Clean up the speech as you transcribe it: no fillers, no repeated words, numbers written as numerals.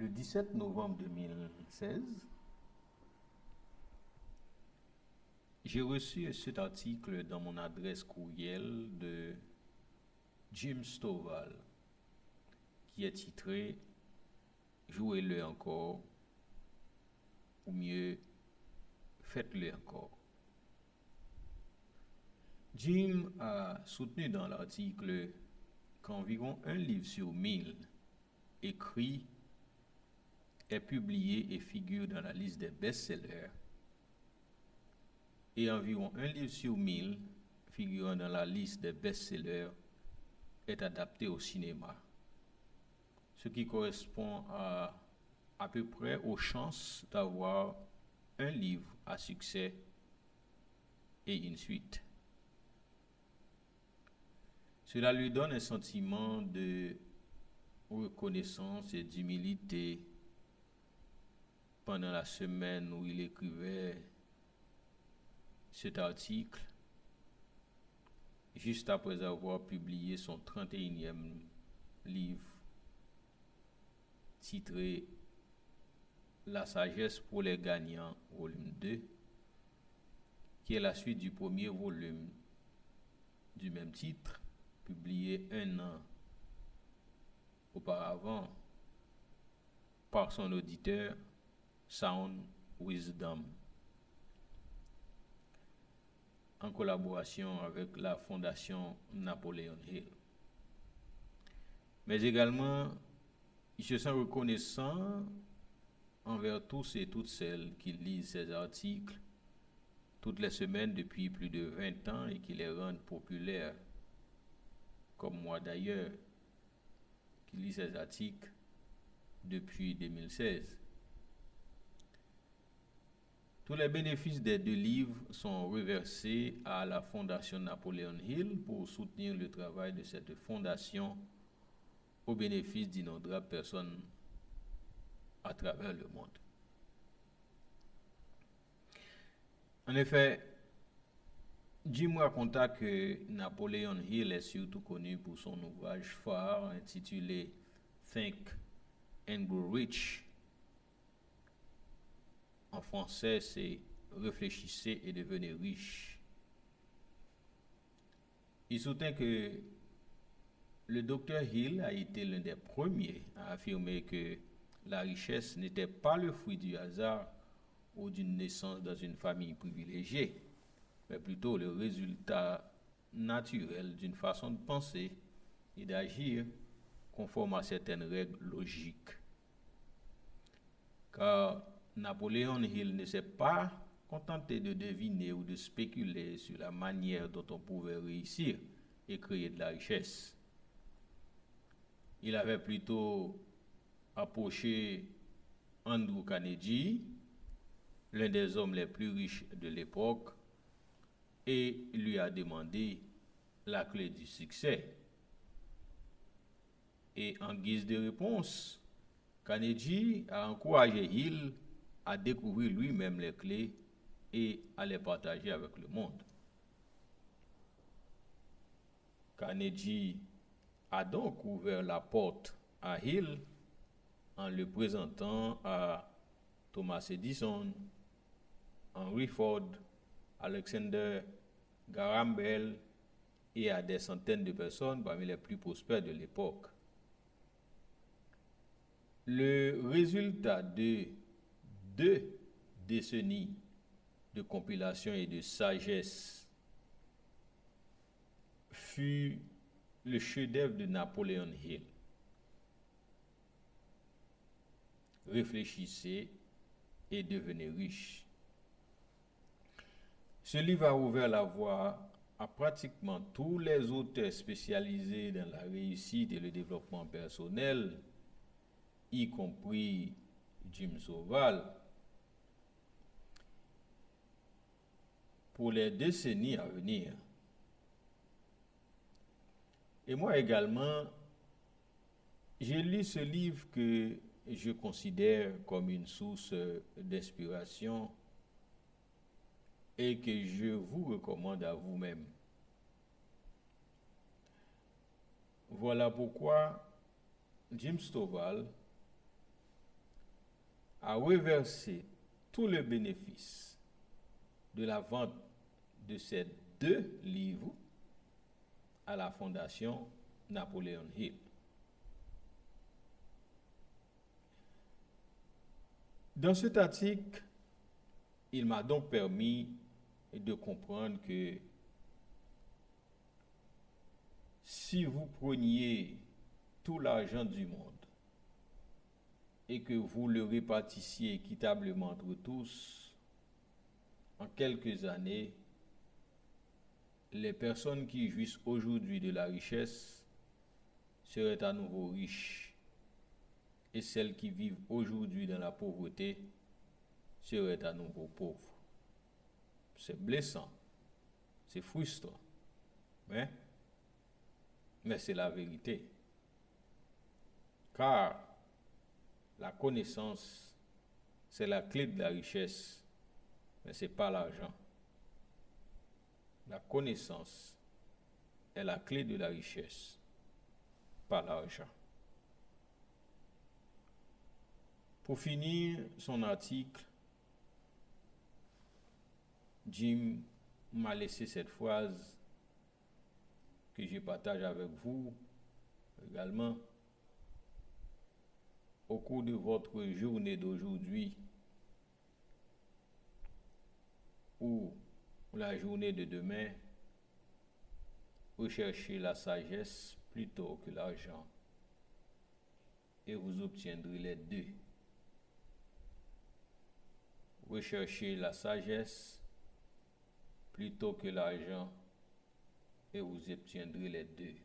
Le 17 novembre 2016, j'ai reçu cet article dans mon adresse courriel de Jim Stovall qui est titré Jouez-le encore, ou mieux, faites-le encore. Jim a soutenu dans l'article qu'environ un livre sur 1000 écrit est publié et figure dans la liste des best-sellers, et environ un livre sur 1000 figurant dans la liste des best-sellers est adapté au cinéma, ce qui correspond à peu près aux chances d'avoir un livre à succès et une suite. Cela lui donne un sentiment de reconnaissance et d'humilité pendant la semaine où il écrivait cet article, juste après avoir publié son 31e livre titré La sagesse pour les gagnants, volume 2, qui est la suite du premier volume du même titre, publié un an auparavant par son auditeur Sound Wisdom, en collaboration avec la fondation Napoleon Hill. Mais également, il se sent reconnaissant envers tous et toutes celles qui lisent ces articles toutes les semaines depuis plus de 20 ans et qui les rendent populaires, comme moi d'ailleurs, qui lis ces articles depuis 2016. Tous les bénéfices des deux livres sont reversés à la fondation Napoleon Hill pour soutenir le travail de cette fondation au bénéfice d'innombrables personnes à travers le monde. En effet, Jim raconta que Napoleon Hill est surtout connu pour son ouvrage phare intitulé Think and Grow Rich. En français, c'est Réfléchissez et devenez riche. Il soutient que le docteur Hill a été l'un des premiers à affirmer que la richesse n'était pas le fruit du hasard ou d'une naissance dans une famille privilégiée, mais plutôt le résultat naturel d'une façon de penser et d'agir conforme à certaines règles logiques. Car Napoléon Hill ne s'est pas contenté de deviner ou de spéculer sur la manière dont on pouvait réussir et créer de la richesse. Il avait plutôt approché Andrew Carnegie, l'un des hommes les plus riches de l'époque, et lui a demandé la clé du succès. Et en guise de réponse, Carnegie a encouragé Hill à découvrir lui-même les clés et à les partager avec le monde. Carnegie a donc ouvert la porte à Hill en le présentant à Thomas Edison, Henry Ford, Alexander Graham Bell et à des centaines de personnes parmi les plus prospères de l'époque. Le résultat de 2 décennies de compilation et de sagesse fut le chef-d'œuvre de Napoleon Hill. Réfléchissez et devenez riche. Ce livre a ouvert la voie à pratiquement tous les auteurs spécialisés dans la réussite et le développement personnel, y compris Jim Stovall, pour les décennies à venir. Et moi également, j'ai lu ce livre que je considère comme une source d'inspiration et que je vous recommande à vous-même. Voilà pourquoi Jim Stovall a reversé tout le bénéfice de la vente de ces 2 livres à la fondation Napoleon Hill. Dans cet article, il m'a donc permis de comprendre que si vous preniez tout l'argent du monde et que vous le répartissiez équitablement entre tous, en quelques années, les personnes qui jouissent aujourd'hui de la richesse seraient à nouveau riches et celles qui vivent aujourd'hui dans la pauvreté seraient à nouveau pauvres. C'est blessant, c'est frustrant, mais c'est la vérité. Car la connaissance, c'est la clé de la richesse, mais ce n'est pas l'argent. La connaissance est la clé de la richesse, pas l'argent. Pour finir son article, Jim m'a laissé cette phrase que je partage avec vous également. Au cours de votre journée d'aujourd'hui ou la journée de demain, recherchez la sagesse plutôt que l'argent et vous obtiendrez les 2. Recherchez la sagesse plutôt que l'argent et vous obtiendrez les 2.